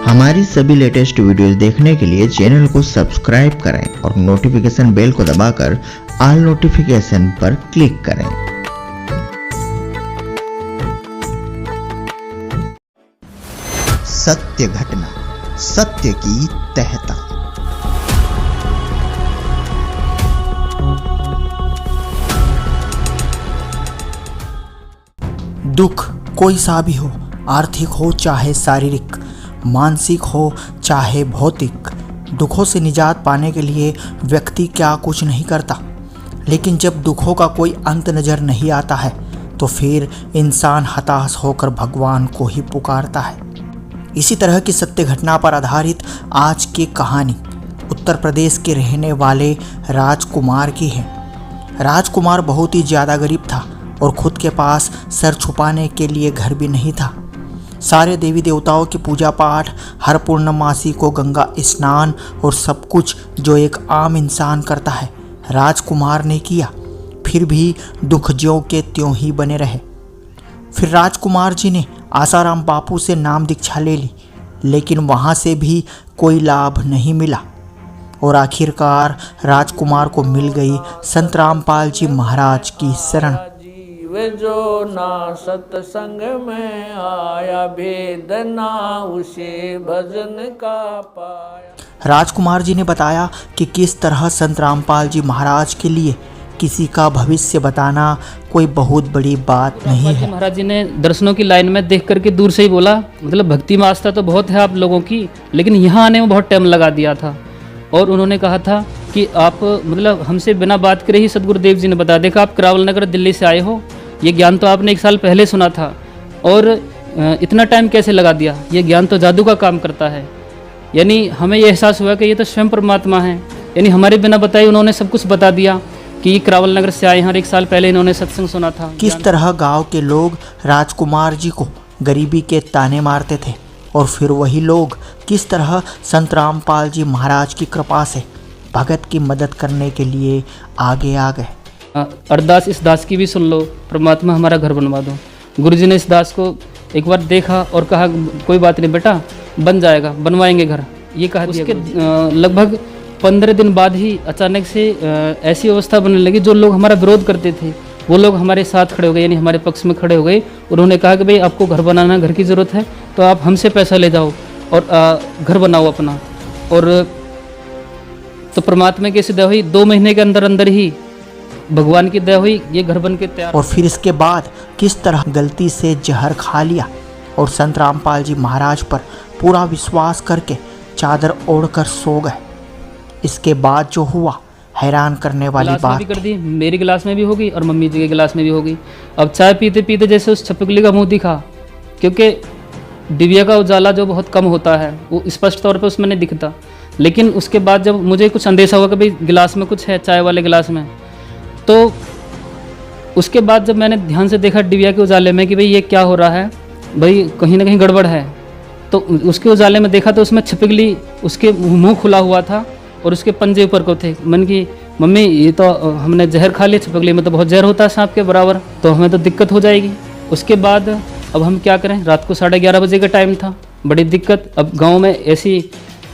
हमारी सभी latest videos देखने के लिए चैनल को सब्सक्राइब करें और नोटिफिकेशन बेल को दबाकर ऑल नोटिफिकेशन पर क्लिक करें। सत्य घटना, सत्य की तहता। दुख कोई सा भी हो, आर्थिक हो चाहे शारीरिक, मानसिक हो चाहे भौतिक, दुखों से निजात पाने के लिए व्यक्ति क्या कुछ नहीं करता। लेकिन जब दुखों का कोई अंत नज़र नहीं आता है तो फिर इंसान हताश होकर भगवान को ही पुकारता है। इसी तरह की सत्य घटना पर आधारित आज की कहानी उत्तर प्रदेश के रहने वाले राजकुमार की है। राजकुमार बहुत ही ज़्यादा गरीब था और खुद के पास सर छुपाने के लिए घर भी नहीं था। सारे देवी देवताओं की पूजा पाठ, हर पूर्णमासी को गंगा स्नान और सब कुछ जो एक आम इंसान करता है, राजकुमार ने किया। फिर भी दुख ज्यों के त्यों ही बने रहे। फिर राजकुमार जी ने आसाराम बापू से नाम दीक्षा ले ली, लेकिन वहाँ से भी कोई लाभ नहीं मिला और आखिरकार राजकुमार को मिल गई संत रामपाल जी महाराज की शरण। जो ना सत्संग में आया, भेद ना उसे भजन का पाया। राजकुमार जी ने बताया कि किस तरह संत रामपाल जी महाराज के लिए किसी का भविष्य बताना कोई बहुत बड़ी बात नहीं है। महाराज जी ने दर्शनों की लाइन में देख करके दूर से ही बोला, मतलब भक्ति में आस्था तो बहुत है आप लोगों की, लेकिन यहाँ आने में बहुत टाइम लगा दिया था। और उन्होंने कहा था कि आप मतलब हमसे बिना बात करे ही सदगुरुदेव जी ने बता देखा आप करावल नगर दिल्ली से आए हो, ये ज्ञान तो आपने 1 साल पहले सुना था और इतना टाइम कैसे लगा दिया, ये ज्ञान तो जादू का काम करता है। यानी हमें ये एहसास हुआ कि ये तो स्वयं परमात्मा है। यानी हमारे बिना बताए उन्होंने सब कुछ बता दिया कि ये करावल नगर से आए हैं और 1 साल पहले इन्होंने सत्संग सुना था। किस तरह गांव के लोग राजकुमार जी को गरीबी के ताने मारते थे और फिर वही लोग किस तरह संत रामपाल जी महाराज की कृपा से भगत की मदद करने के लिए आगे आ गए। अरदास इस दास की भी सुन लो, परमात्मा हमारा घर बनवा दो। गुरुजी ने इस दास को एक बार देखा और कहा कोई बात नहीं बेटा, बन जाएगा, बनवाएंगे घर, ये कहा दिया। उसके लगभग 15 दिन बाद ही अचानक से ऐसी अवस्था बनने लगी, जो लोग हमारा विरोध करते थे वो लोग हमारे साथ खड़े हो गए, यानी हमारे पक्ष में खड़े हो गए। उन्होंने कहा कि भाई आपको घर बनाना, घर की ज़रूरत है तो आप हमसे पैसा ले जाओ और घर बनाओ अपना। और तो परमात्मा की ऐसी दया हुई, 2 महीने के अंदर अंदर ही भगवान की दया हुई, ये घर बन के तैयार। और फिर इसके बाद किस तरह गलती से जहर खा लिया और संत रामपाल जी महाराज पर पूरा विश्वास करके चादर ओढ़कर सो गए। इसके बाद जो हुआ हैरान करने वाली बात भी कर दी, मेरी गिलास में भी होगी और मम्मी जी के गिलास में भी होगी। अब चाय पीते पीते जैसे उस छपकली का मुंह दिखा, क्योंकि डिबिया का उजाला जो बहुत कम होता है वो स्पष्ट तौर पर उसमें नहीं दिखता। लेकिन उसके बाद जब मुझे कुछ अंदेशा हुआ कि भाई गिलास में कुछ है, चाय वाले गिलास में, तो उसके बाद जब मैंने ध्यान से देखा डिबिया के उजाले में कि भाई ये क्या हो रहा है, भाई कहीं ना कहीं गड़बड़ है, तो उसके उजाले में देखा तो उसमें छिपकली, उसके मुंह खुला हुआ था और उसके पंजे ऊपर को थे। मन की मम्मी ये तो हमने जहर खा लिया, छिपकली में तो बहुत जहर होता है सांप के बराबर, तो हमें तो दिक्कत हो जाएगी। उसके बाद अब हम क्या करें, रात को 11:30 बजे का टाइम था, बड़ी दिक्कत। अब गाँव में ऐसी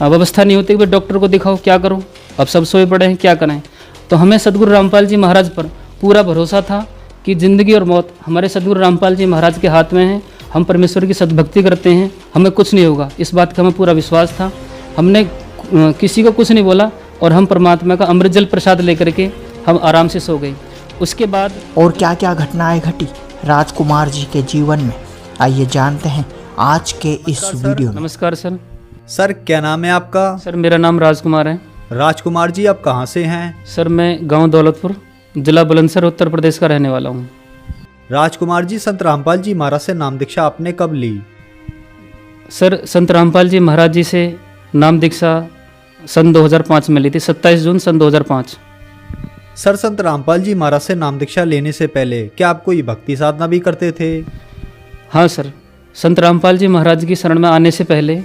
व्यवस्था नहीं होती कि डॉक्टर को दिखाओ, क्या करूँ, अब सब सोए पड़े हैं, क्या करें। तो हमें सदगुरु रामपाल जी महाराज पर पूरा भरोसा था कि ज़िंदगी और मौत हमारे सदगुरु रामपाल जी महाराज के हाथ में है। हम परमेश्वर की सद्भक्ति करते हैं, हमें कुछ नहीं होगा, इस बात का हमें पूरा विश्वास था। हमने किसी को कुछ नहीं बोला और हम परमात्मा का अमृत जल प्रसाद लेकर के हम आराम से सो गए। उसके बाद और क्या क्या घटनाएं घटी राजकुमार जी के जीवन में, आइए जानते हैं आज के इस वीडियो में। नमस्कार सर। सर क्या नाम है आपका? सर मेरा नाम राजकुमार है। राजकुमार जी आप कहाँ से हैं? सर मैं गांव दौलतपुर, जिला बुलंदशहर, उत्तर प्रदेश का रहने वाला हूँ। राजकुमार जी, संत रामपाल जी महाराज से नाम दीक्षा आपने कब ली? सर संत रामपाल जी महाराज जी से नाम दीक्षा सन 2005 में ली थी, 27 जून सन 2005। सर संत रामपाल जी महाराज से नाम दीक्षा लेने से पहले क्या आप कोई भक्ति साधना भी करते थे? हाँ सर, संत रामपाल जी महाराज की शरण में आने से पहले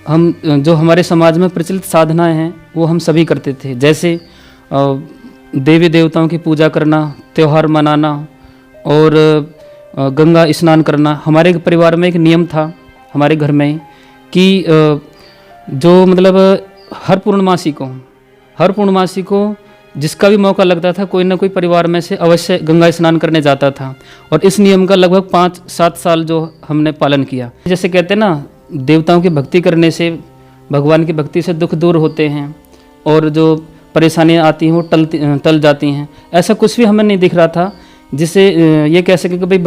हम जो हमारे समाज में प्रचलित साधनाएं हैं वो हम सभी करते थे। जैसे देवी देवताओं की पूजा करना, त्यौहार मनाना और गंगा स्नान करना। हमारे परिवार में एक नियम था हमारे घर में कि जो मतलब हर पूर्णमासी को जिसका भी मौका लगता था कोई ना कोई परिवार में से अवश्य गंगा स्नान करने जाता था। और इस नियम का लगभग 5-7 साल जो हमने पालन किया। जैसे कहते हैं ना, देवताओं की भक्ति करने से, भगवान की भक्ति से दुख दूर होते हैं और जो परेशानियां आती हैं वो टल जाती हैं। ऐसा कुछ भी हमें नहीं दिख रहा था जिसे ये कह सके कि भाई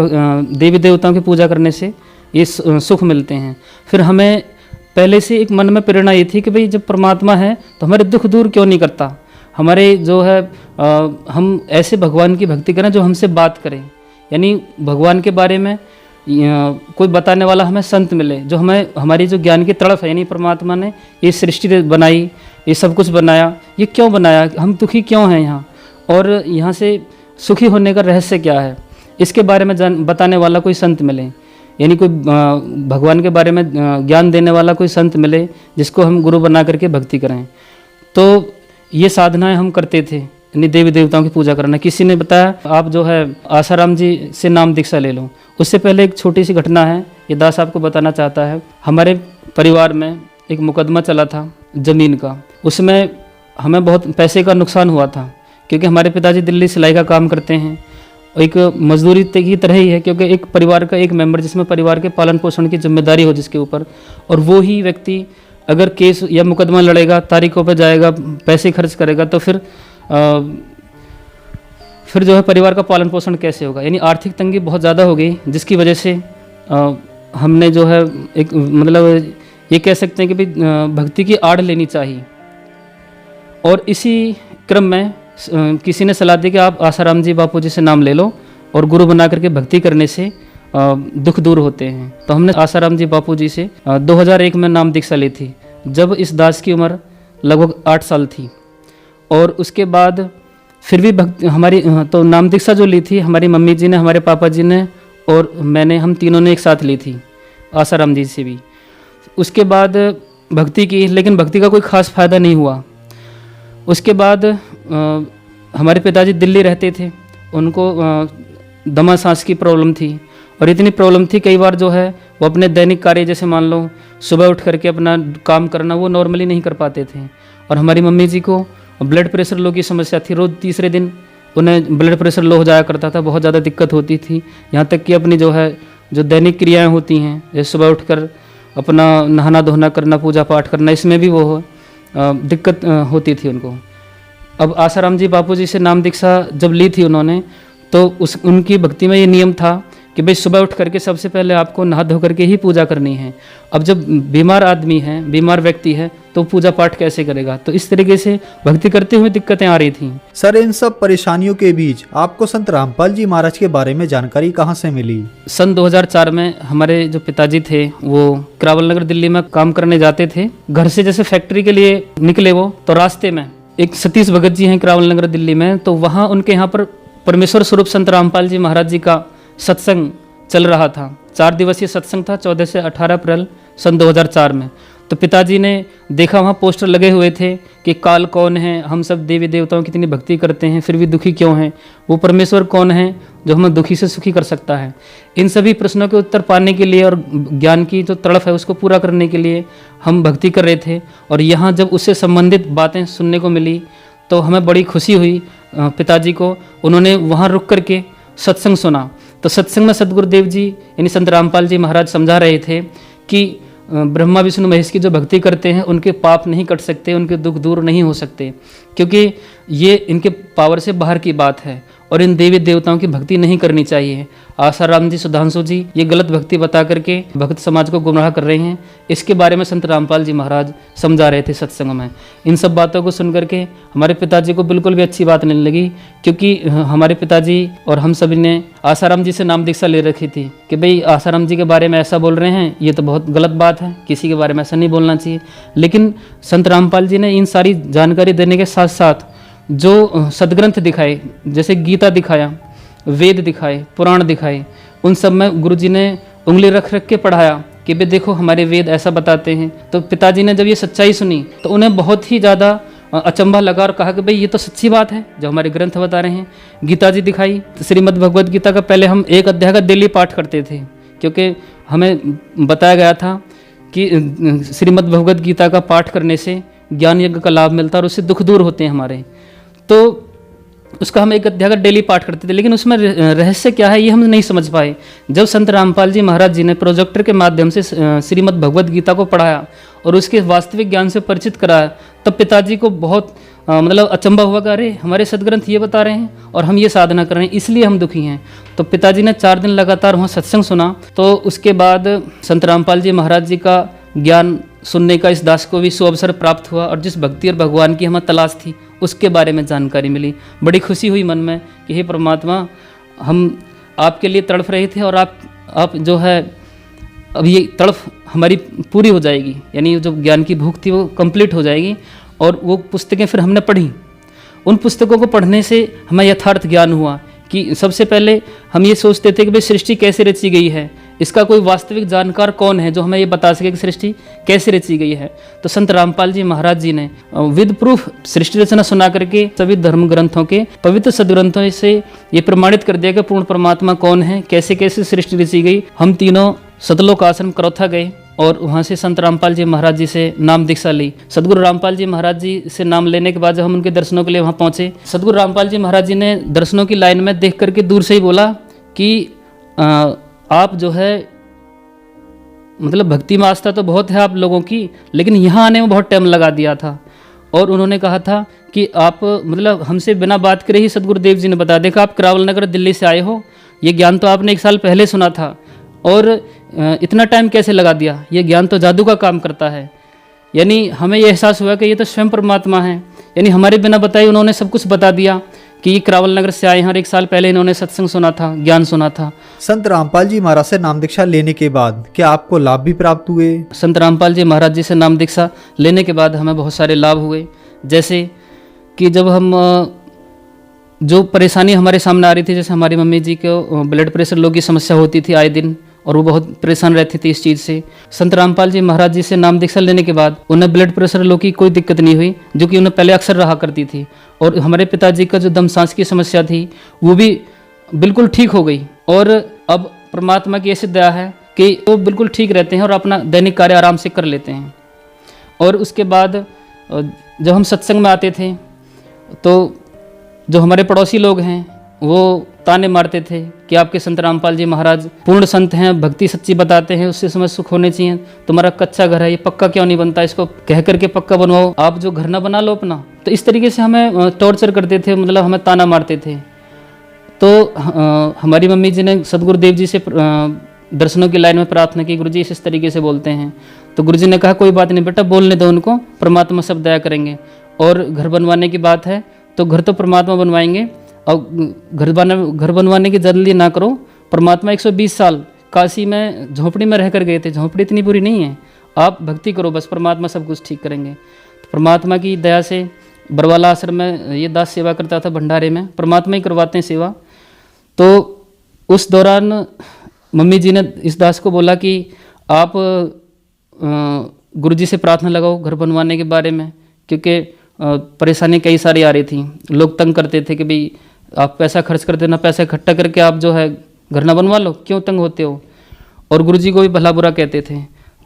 देवी देवताओं की पूजा करने से ये सुख मिलते हैं। फिर हमें पहले से एक मन में प्रेरणा ये थी कि भाई जब परमात्मा है तो हमारे दुख दूर क्यों नहीं करता। हमारे जो है हम ऐसे भगवान की भक्ति करें जो हमसे बात करें, यानी भगवान के बारे में कोई बताने वाला हमें संत मिले, जो हमें हमारी जो ज्ञान की तड़फ है, यानी परमात्मा ने ये सृष्टि बनाई, ये सब कुछ बनाया, ये क्यों बनाया, हम दुखी क्यों हैं यहाँ, और यहाँ से सुखी होने का रहस्य क्या है, इसके बारे में बताने वाला कोई संत मिले, यानी कोई भगवान के बारे में ज्ञान देने वाला कोई संत मिले जिसको हम गुरु बना करके भक्ति करें। तो ये साधनाएं हम करते थे, यानी देवी देवताओं की पूजा करना। किसी ने बताया आप जो है आसाराम जी से नाम दीक्षा ले लो। उससे पहले एक छोटी सी घटना है, ये दास आपको बताना चाहता है। हमारे परिवार में एक मुकदमा चला था ज़मीन का, उसमें हमें बहुत पैसे का नुकसान हुआ था, क्योंकि हमारे पिताजी दिल्ली सिलाई का काम करते हैं। एक मजदूरी की तरह ही है, क्योंकि एक परिवार का एक मेंबर जिसमें परिवार के पालन पोषण की जिम्मेदारी हो जिसके ऊपर, और वो ही व्यक्ति अगर केस या मुकदमा लड़ेगा, तारीखों पर जाएगा, पैसे खर्च करेगा, तो फिर जो है परिवार का पालन पोषण कैसे होगा। यानी आर्थिक तंगी बहुत ज़्यादा हो गई, जिसकी वजह से हमने जो है एक मतलब ये कह सकते हैं कि भाई भक्ति की आड़ लेनी चाहिए। और इसी क्रम में किसी ने सलाह दी कि आप आसाराम जी बापू जी से नाम ले लो और गुरु बना करके भक्ति करने से दुख दूर होते हैं। तो हमने आसाराम जी बापू जी से 2001 में नाम दीक्षा ली थी, जब इस दास की उम्र लगभग 8 साल थी। और उसके बाद फिर भी भक्ति हमारी तो नाम दीक्षा जो ली थी हमारी मम्मी जी ने, हमारे पापा जी ने और मैंने, हम तीनों ने एक साथ ली थी आसाराम जी से भी। उसके बाद भक्ति की, लेकिन भक्ति का कोई ख़ास फ़ायदा नहीं हुआ। उसके बाद हमारे पिताजी दिल्ली रहते थे, उनको दमा सांस की प्रॉब्लम थी, और इतनी प्रॉब्लम थी कई बार जो है वो अपने दैनिक कार्य, जैसे मान लो सुबह उठ करके अपना काम करना, वो नॉर्मली नहीं कर पाते थे। और हमारी मम्मी जी को ब्लड प्रेशर लो की समस्या थी, रोज़ तीसरे दिन उन्हें ब्लड प्रेशर लो हो जाया करता था, बहुत ज़्यादा दिक्कत होती थी। यहाँ तक कि अपनी जो है जो दैनिक क्रियाएँ होती हैं, जैसे सुबह उठकर अपना नहाना धोना करना, पूजा पाठ करना, इसमें भी वो दिक्कत होती थी उनको। अब आसाराम जी बापू जी से नाम दीक्षा जब ली थी उन्होंने, तो उनकी भक्ति में ये नियम था कि भाई सुबह उठ करके सबसे पहले आपको नहा धो करके ही पूजा करनी है। अब जब बीमार आदमी है, बीमार व्यक्ति है, तो पूजा पाठ कैसे करेगा। तो इस तरीके से भक्ति करते हुए दिक्कतें आ रही थी। सर, इन सब परेशानियों के बीच आपको संत रामपाल जी महाराज के बारे में जानकारी कहाँ से मिली? सन 2004 में हमारे जो पिताजी थे वो करावल नगर दिल्ली में काम करने जाते थे। घर से जैसे फैक्ट्री के लिए निकले वो, तो रास्ते में एक सतीश भगत जी हैं करावल नगर दिल्ली में, तो वहाँ उनके यहाँ पर परमेश्वर स्वरूप संत रामपाल जी महाराज जी का सत्संग चल रहा था। 4 दिवसीय सत्संग था, 14 से 18 अप्रैल सन 2004 में। तो पिताजी ने देखा वहाँ पोस्टर लगे हुए थे कि काल कौन है, हम सब देवी देवताओं की इतनी भक्ति करते हैं फिर भी दुखी क्यों हैं, वो परमेश्वर कौन है जो हमें दुखी से सुखी कर सकता है। इन सभी प्रश्नों के उत्तर पाने के लिए और ज्ञान की जो तड़फ है उसको पूरा करने के लिए हम भक्ति कर रहे थे। और यहाँ जब उससे संबंधित बातें सुनने को मिली तो हमें बड़ी खुशी हुई। पिताजी को उन्होंने वहाँ रुक करके सत्संग सुना। तो सत्संग में सदगुरुदेव जी यानी संत रामपाल जी महाराज समझा रहे थे कि ब्रह्मा विष्णु महेश की जो भक्ति करते हैं उनके पाप नहीं कट सकते, उनके दुख दूर नहीं हो सकते, क्योंकि ये इनके पावर से बाहर की बात है और इन देवी देवताओं की भक्ति नहीं करनी चाहिए। आसाराम जी, सुधांशु जी ये गलत भक्ति बता करके भक्त समाज को गुमराह कर रहे हैं। इसके बारे में संत रामपाल जी महाराज समझा रहे थे सत्संग में। इन सब बातों को सुन करके हमारे पिताजी को बिल्कुल भी अच्छी बात नहीं लगी, क्योंकि हमारे पिताजी और हम सभी ने आसाराम जी से नाम दीक्षा ले रखी थी कि भाई आसाराम जी के बारे में ऐसा बोल रहे हैं, ये तो बहुत गलत बात है, किसी के बारे में ऐसा नहीं बोलना चाहिए। लेकिन संत रामपाल जी ने इन सारी जानकारी देने के साथ साथ जो सदग्रंथ दिखाए, जैसे गीता दिखाया, वेद दिखाए, पुराण दिखाए, उन सब में गुरुजी ने उंगली रख रख के पढ़ाया कि भाई देखो हमारे वेद ऐसा बताते हैं। तो पिताजी ने जब ये सच्चाई सुनी तो उन्हें बहुत ही ज़्यादा अचंभा लगा और कहा कि भाई ये तो सच्ची बात है जो हमारे ग्रंथ बता रहे हैं। गीता जी दिखाई, श्रीमद् भगवद गीता का पहले हम 1 अध्याय का डेली पाठ करते थे, क्योंकि हमें बताया गया था कि श्रीमद् भगवद गीता का पाठ करने से ज्ञान यज्ञ का लाभ मिलता है और उससे दुख दूर होते हैं हमारे। तो उसका हम एक अध्याय का डेली पाठ करते थे, लेकिन उसमें रहस्य क्या है ये हम नहीं समझ पाए। जब संत रामपाल जी महाराज जी ने प्रोजेक्टर के माध्यम से श्रीमद् भगवद गीता को पढ़ाया और उसके वास्तविक ज्ञान से परिचित कराया, तब पिताजी को बहुत मतलब अचंभा हुआ कि अरे हमारे सदग्रंथ ये बता रहे हैं और हम ये साधना कर रहे हैं, इसलिए हम दुखी हैं। तो पिताजी ने 4 दिन लगातार वहाँ सत्संग सुना। तो उसके बाद संत रामपाल जी महाराज जी का ज्ञान सुनने का इस दास को भी सुअवसर प्राप्त हुआ और जिस भक्ति और भगवान की हमें तलाश थी उसके बारे में जानकारी मिली। बड़ी खुशी हुई मन में कि हे परमात्मा, हम आपके लिए तड़फ रहे थे और आप जो है अब ये तड़फ हमारी पूरी हो जाएगी, यानी जो ज्ञान की भूख थी वो कंप्लीट हो जाएगी। और वो पुस्तकें फिर हमने पढ़ी। उन पुस्तकों को पढ़ने से हमें यथार्थ ज्ञान हुआ कि सबसे पहले हम ये सोचते थे कि भाई सृष्टि कैसे रची गई है, इसका कोई वास्तविक जानकार कौन है जो हमें ये बता सके कि सृष्टि कैसे रची गई है। तो संत रामपाल जी महाराज जी ने विद प्रूफ सृष्टि रचना सुना करके सभी धर्म ग्रंथों के पवित्र सदग्रंथों से ये प्रमाणित कर दिया कि पूर्ण परमात्मा कौन है, कैसे कैसे सृष्टि रची गई। हम तीनों सतलोक आश्रम करौथा गए और वहाँ से संत रामपाल जी महाराज जी से नाम दीक्षा ली। सदगुरु रामपाल जी महाराज जी से नाम लेने के बाद जब हम उनके दर्शनों के लिए वहाँ पहुँचे, सदगुरु रामपाल जी महाराज जी ने दर्शनों की लाइन में देख करके दूर से ही बोला कि आप जो है मतलब भक्ति में आस्था तो बहुत है आप लोगों की, लेकिन यहाँ आने में बहुत टाइम लगा दिया था। और उन्होंने कहा था कि आप मतलब हमसे बिना बात करे ही सदगुरुदेव जी ने बता देखा आप करावल नगर दिल्ली से आए हो, ये ज्ञान तो आपने 1 साल पहले सुना था और इतना टाइम कैसे लगा दिया, ये ज्ञान तो जादू का काम करता है। यानी हमें ये एहसास हुआ कि ये तो स्वयं परमात्मा है, यानी हमारे बिना बताए उन्होंने सब कुछ बता दिया कि ये करावल नगर से आए हैं और 1 साल पहले इन्होंने सत्संग सुना था, ज्ञान सुना था। संत रामपाल जी महाराज से नाम दीक्षा लेने के बाद क्या आपको लाभ भी प्राप्त हुए? संत रामपाल जी महाराज जी से नाम दीक्षा लेने के बाद हमें बहुत सारे लाभ हुए। जैसे कि जब हम जो परेशानी हमारे सामने आ रही थी, जैसे हमारी मम्मी जी को ब्लड प्रेशर लो की समस्या होती थी आए दिन और वो बहुत परेशान रहती थी इस चीज़ से। संत रामपाल जी महाराज जी से नाम दीक्षा लेने के बाद उन्हें ब्लड प्रेशर लो की कोई दिक्कत नहीं हुई, जो कि उन्हें पहले अक्सर रहा करती थी। और हमारे पिताजी का जो दम सांस की समस्या थी वो भी बिल्कुल ठीक हो गई। और अब परमात्मा की ऐसी दया है कि वो बिल्कुल ठीक रहते हैं और अपना दैनिक कार्य आराम से कर लेते हैं। और उसके बाद जब हम सत्संग में आते थे तो जो हमारे पड़ोसी लोग हैं वो ताने मारते थे कि आपके संत रामपाल जी महाराज पूर्ण संत हैं, भक्ति सच्ची बताते हैं, उससे समय सुख होने चाहिए, तुम्हारा कच्चा घर है ये पक्का क्यों नहीं बनता, इसको कह करके पक्का बनवाओ, आप जो घर ना बना लो अपना। तो इस तरीके से हमें टॉर्चर करते थे, मतलब हमें ताना मारते थे। तो हमारी मम्मी जी ने सदगुरुदेव जी से दर्शनों की लाइन में प्रार्थना की, गुरुजी इस तरीके से बोलते हैं। तो गुरुजी ने कहा कोई बात नहीं बेटा, बोलने दो उनको, परमात्मा सब दया करेंगे। और घर बनवाने की बात है तो घर तो परमात्मा बनवाएंगे, और घर बनवाने की जल्दी ना करो, परमात्मा 120 साल काशी में झोपड़ी में रहकर गए थे, झोपड़ी इतनी बुरी नहीं है, आप भक्ति करो बस, परमात्मा सब कुछ ठीक करेंगे। तो परमात्मा की दया से बरवाला आश्रम में ये दास सेवा करता था भंडारे में, परमात्मा ही करवाते हैं सेवा। तो उस दौरान मम्मी जी ने इस दास को बोला कि आप गुरुजी से प्रार्थना लगाओ घर बनवाने के बारे में, क्योंकि परेशानी कई सारी आ रही थी। लोग तंग करते थे कि भाई आप पैसा खर्च कर देना, पैसा इकट्ठा करके आप जो है घर ना बनवा लो, क्यों तंग होते हो। और गुरुजी को भी भला बुरा कहते थे।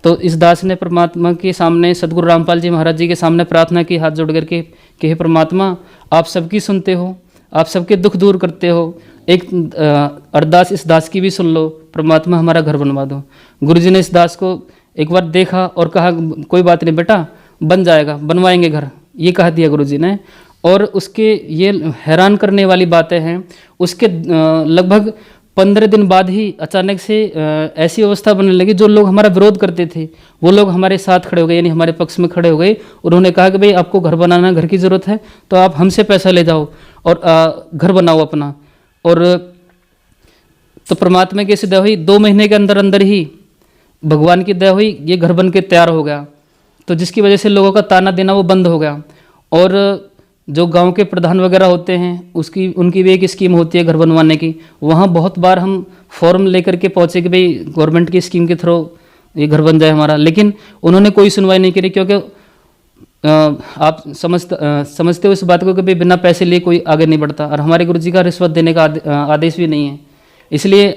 तो इस दास ने परमात्मा के सामने, सदगुरु रामपाल जी महाराज जी के सामने प्रार्थना की हाथ जोड़ करके कि हे परमात्मा, आप सबकी सुनते हो, आप सबके दुख दूर करते हो, एक अरदास इस दास की भी सुन लो, परमात्मा हमारा घर बनवा दो। गुरुजी ने इस दास को एक बार देखा और कहा कोई बात नहीं बेटा, बन जाएगा, बनवाएंगे घर, ये कह दिया गुरुजी ने। और उसके ये हैरान करने वाली बातें हैं, उसके लगभग 15 दिन बाद ही अचानक से ऐसी अवस्था बनने लगी, जो लोग हमारा विरोध करते थे वो लोग हमारे साथ खड़े हो गए, यानी हमारे पक्ष में खड़े हो गए। उन्होंने कहा कि भाई आपको घर बनाना, घर की ज़रूरत है तो आप हमसे पैसा ले जाओ और घर बनाओ अपना। और तो परमात्मा की ऐसी दया हुई, 2 महीने के अंदर अंदर ही भगवान की दया हुई, ये घर बन के तैयार हो गया। तो जिसकी वजह से लोगों का ताना देना वो बंद हो गया। और जो गांव के प्रधान वगैरह होते हैं उनकी भी एक स्कीम होती है घर बनवाने की, वहाँ बहुत बार हम फॉर्म लेकर के पहुँचे कि भाई गवर्नमेंट की स्कीम के थ्रू ये घर बन जाए हमारा, लेकिन उन्होंने कोई सुनवाई नहीं करी, क्योंकि आप समझते हो इस बात को कि भाई बिना पैसे लिए कोई आगे नहीं बढ़ता, और हमारे गुरुजी का रिश्वत देने का आदेश भी नहीं है। इसलिए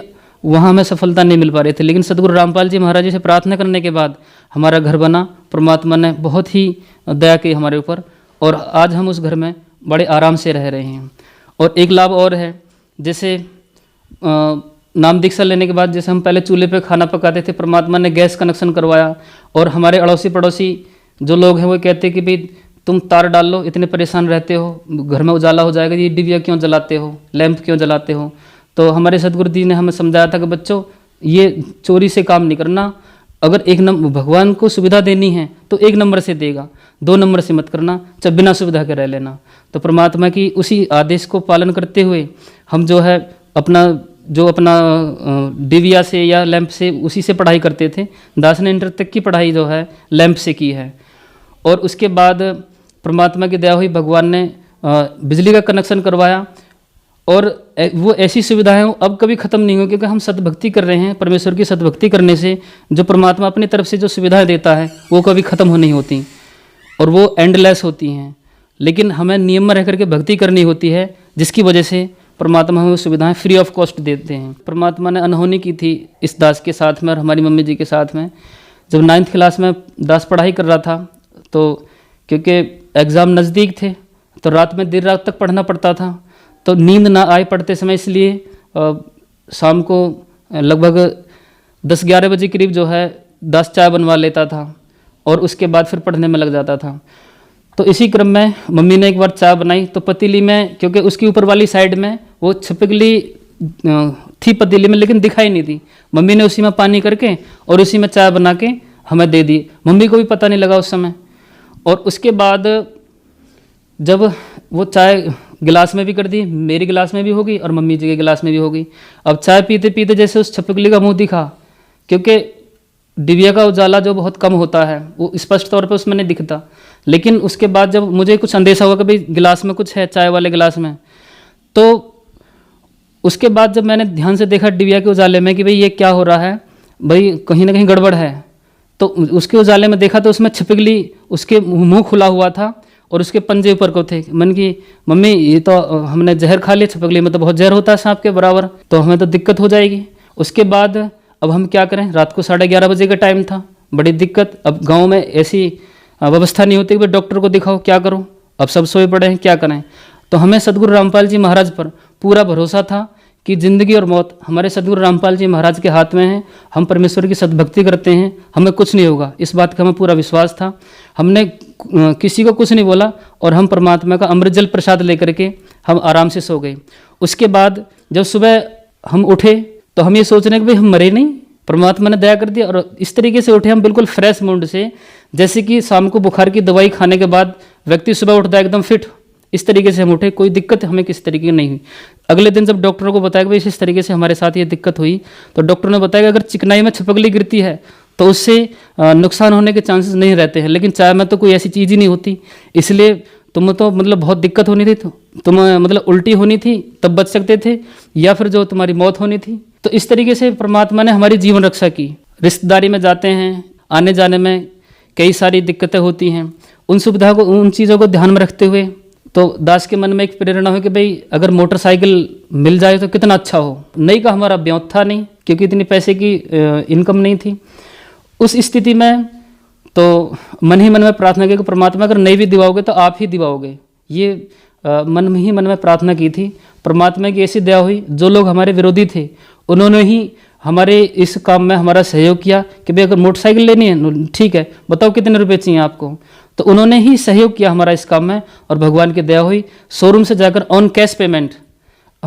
वहाँ हमें सफलता नहीं मिल पा रही थी। लेकिन सदगुरु रामपाल जी महाराज जी से प्रार्थना करने के बाद हमारा घर बना। परमात्मा ने बहुत ही दया की हमारे ऊपर और आज हम उस घर में बड़े आराम से रह रहे हैं। और एक लाभ और है, जैसे नाम दीक्षा लेने के बाद जैसे हम पहले चूल्हे पे खाना पकाते थे, परमात्मा ने गैस कनेक्शन करवाया। और हमारे अड़ोसी पड़ोसी जो लोग हैं वो कहते हैं कि भाई तुम तार डाल लो, इतने परेशान रहते हो, घर में उजाला हो जाएगा, ये डिबिया क्यों जलाते हो, लैंप क्यों जलाते हो। तो हमारे सदगुरु जी ने हमें समझाया था कि बच्चों ये चोरी से काम नहीं करना, अगर एक नंबर भगवान को सुविधा देनी है तो 1 नंबर से देगा, 2 नंबर से मत करना, चाहे बिना सुविधा के रह लेना। तो परमात्मा की उसी आदेश को पालन करते हुए हम जो है अपना डिबिया से या लैंप से उसी से पढ़ाई करते थे। 10वीं इंटर तक की पढ़ाई जो है लैंप से की है। और उसके बाद परमात्मा की दया हुई, भगवान ने बिजली का कनेक्शन करवाया और वो ऐसी सुविधाएं अब कभी ख़त्म नहीं हो, क्योंकि हम सतभक्ति कर रहे हैं। परमेश्वर की सतभक्ति करने से जो परमात्मा अपनी तरफ से जो सुविधाएं देता है वो कभी ख़त्म हो नहीं होती और वो एंडलेस होती हैं। लेकिन हमें नियम में रह करके भक्ति करनी होती है, जिसकी वजह से परमात्मा हमें सुविधाएं फ्री ऑफ कॉस्ट देते हैं। परमात्मा ने अनहोनी की थी इस दास के साथ में और हमारी मम्मी जी के साथ में। जब 9th क्लास में दास पढ़ाई कर रहा था तो क्योंकि एग्ज़ाम नज़दीक थे तो रात में देर रात तक पढ़ना पड़ता था, तो नींद ना आए पढ़ते समय, इसलिए शाम को लगभग 10-11 बजे करीब जो है दास चाय बनवा लेता था और उसके बाद फिर पढ़ने में लग जाता था। तो इसी क्रम में मम्मी ने एक बार चाय बनाई तो पतीली में, क्योंकि उसकी ऊपर वाली साइड में वो छिपकली थी पतीली में लेकिन दिखाई नहीं थी, मम्मी ने उसी में पानी करके और उसी में चाय बना के हमें दे दी। मम्मी को भी पता नहीं लगा उस समय। और उसके बाद जब वो चाय गिलास में भी कर दी, मेरी गिलास में भी होगी और मम्मी जी के गिलास में भी होगी। अब चाय पीते पीते जैसे उस छिपकली का मुंह दिखा, क्योंकि डिबिया का उजाला जो बहुत कम होता है वो स्पष्ट तौर पे उसमें नहीं दिखता। लेकिन उसके बाद जब मुझे कुछ अंदेशा हुआ कि भाई गिलास में कुछ है, चाय वाले गिलास में, तो उसके बाद जब मैंने ध्यान से देखा डिबिया के उजाले में कि भाई ये क्या हो रहा है, भाई कहीं ना कहीं गड़बड़ है, तो उसके उजाले में देखा तो उसमें छिपकली, उसके मुंह खुला हुआ था और उसके पंजे ऊपर को थे। मन की मम्मी ये तो हमने जहर खा लिया, छिपकली में तो बहुत जहर होता है सांप के बराबर, तो हमें तो दिक्कत हो जाएगी। उसके बाद अब हम क्या करें, रात को 11:30 बजे का टाइम था, बड़ी दिक्कत। अब गांव में ऐसी व्यवस्था नहीं होती कि भाई डॉक्टर को दिखाओ, क्या करो, अब सब सोए पड़े हैं, क्या करें। तो हमें सदगुरु रामपाल जी महाराज पर पूरा भरोसा था कि ज़िंदगी और मौत हमारे सदगुरु रामपाल जी महाराज के हाथ में है। हम परमेश्वर की सद्भक्ति करते हैं, हमें कुछ नहीं होगा, इस बात का हमें पूरा विश्वास था। हमने किसी को कुछ नहीं बोला और हम परमात्मा का अमृत जल प्रसाद लेकर के हम आराम से सो गए। उसके बाद जब सुबह हम उठे तो हम ये सोच रहे हैं कि भाई हम मरे नहीं, परमात्मा ने दया कर दिया। और इस तरीके से उठे हम बिल्कुल फ्रेश मूड से, जैसे कि शाम को बुखार की दवाई खाने के बाद व्यक्ति सुबह उठता है एकदम फिट, इस तरीके से हम उठे। कोई दिक्कत हमें किसी तरीके की नहीं हुई। अगले दिन जब डॉक्टरों को बताया कि भाई इस तरीके से हमारे साथ ये दिक्कत हुई, तो डॉक्टर ने बताया कि अगर चिकनाई में छिपकली गिरती है तो उससे नुकसान होने के चांसेस नहीं रहते हैं, लेकिन चाय में तो कोई ऐसी चीज़ ही नहीं होती, इसलिए तुम्हें तो मतलब बहुत दिक्कत होनी थी, तो तुम्हें मतलब उल्टी होनी थी तब बच सकते थे, या फिर जो तुम्हारी मौत होनी थी। तो इस तरीके से परमात्मा ने हमारी जीवन रक्षा की। रिश्तेदारी में जाते हैं, आने जाने में कई सारी दिक्कतें होती हैं, उन सुविधा को, उन चीज़ों को ध्यान में रखते हुए तो दास के मन में एक प्रेरणा हुई कि भाई अगर मोटरसाइकिल मिल जाए तो कितना अच्छा हो। नई का हमारा ब्योत था नहीं, क्योंकि इतनी पैसे की इनकम नहीं थी। उस स्थिति में तो मन ही मन में प्रार्थना की कि परमात्मा अगर नहीं भी दिवाओगे तो आप ही दिवाओगे, ये मन ही मन में प्रार्थना की थी। परमात्मा की ऐसी दया हुई, जो लोग हमारे विरोधी थे उन्होंने ही हमारे इस काम में हमारा सहयोग किया कि भाई अगर मोटरसाइकिल लेनी है ठीक है, बताओ कितने रुपए चाहिए आपको, तो उन्होंने ही सहयोग किया हमारा इस काम में। और भगवान की दया हुई, शोरूम से जाकर ऑन कैश पेमेंट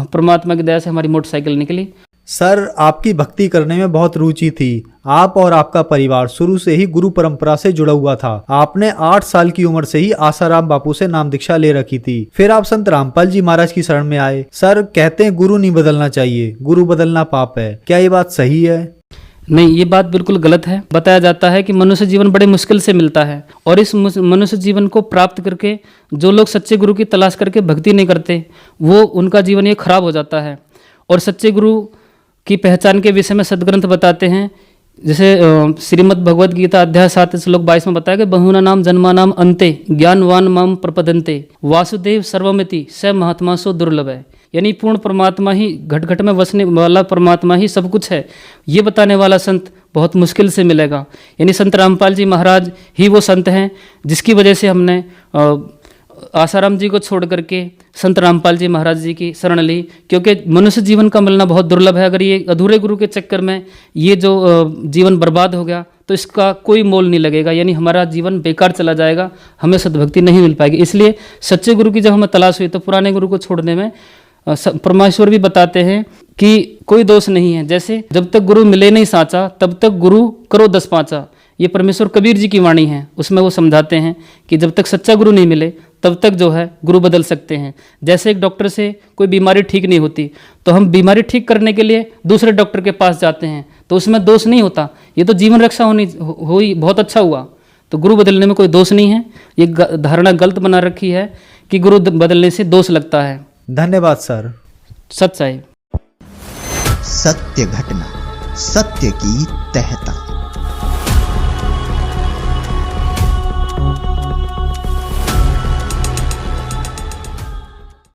परमात्मा की दया से हमारी मोटरसाइकिल निकली। सर, आपकी भक्ति करने में बहुत रुचि थी। आप और आपका परिवार शुरू से ही गुरु परंपरा से जुड़ा हुआ था। आपने 8 साल की उम्र से ही आसाराम बापू से नाम दीक्षा ले रखी थी। फिर आप संत रामपाल जी महाराज की शरण में आए। सर, कहते हैं गुरु नहीं बदलना चाहिए, गुरु बदलना पाप है, क्या ये बात सही है? नहीं, ये बात बिल्कुल गलत है। बताया जाता है कि मनुष्य जीवन बड़े मुश्किल से मिलता है, और इस मनुष्य जीवन को प्राप्त करके जो लोग सच्चे गुरु की तलाश करके भक्ति नहीं करते, वो उनका जीवन ये खराब हो जाता है। और सच्चे गुरु की पहचान के विषय में सदग्रंथ बताते हैं, जैसे श्रीमद् भगवद गीता अध्याय 7 श्लोक 22 में बताया कि बहुना नाम जन्मा नाम अंते ज्ञानवान माम प्रपदन्ते वासुदेव सर्वमिति स महात्मा सो दुर्लभ है। यानी पूर्ण परमात्मा ही, घट घट में वसने वाला परमात्मा ही सब कुछ है, ये बताने वाला संत बहुत मुश्किल से मिलेगा। यानी संत रामपाल जी महाराज ही वो संत हैं जिसकी वजह से हमने आसाराम जी को छोड़ करके संत रामपाल जी महाराज जी की शरण ली, क्योंकि मनुष्य जीवन का मिलना बहुत दुर्लभ है। अगर ये अधूरे गुरु के चक्कर में ये जो जीवन बर्बाद हो गया तो इसका कोई मोल नहीं लगेगा, यानी हमारा जीवन बेकार चला जाएगा, हमें सद्भक्ति नहीं मिल पाएगी। इसलिए सच्चे गुरु की जब हमें तलाश हुई तो पुराने गुरु को छोड़ने में परमेश्वर भी बताते हैं कि कोई दोष नहीं है। जैसे जब तक गुरु मिले नहीं साचा तब तक गुरु करो 10 पाँचा, ये परमेश्वर कबीर जी की वाणी है। उसमें वो समझाते हैं कि जब तक सच्चा गुरु नहीं मिले तब तक जो है गुरु बदल सकते हैं। जैसे एक डॉक्टर से कोई बीमारी ठीक नहीं होती तो हम बीमारी ठीक करने के लिए दूसरे डॉक्टर के पास जाते हैं, तो उसमें दोष नहीं होता, ये तो जीवन रक्षा हुई, बहुत अच्छा हुआ। तो गुरु बदलने में कोई दोष नहीं है। ये धारणा गलत बना रखी है कि गुरु बदलने से दोष लगता है। धन्यवाद सर। सच्चाई, सत्य घटना, सत्य की तहता।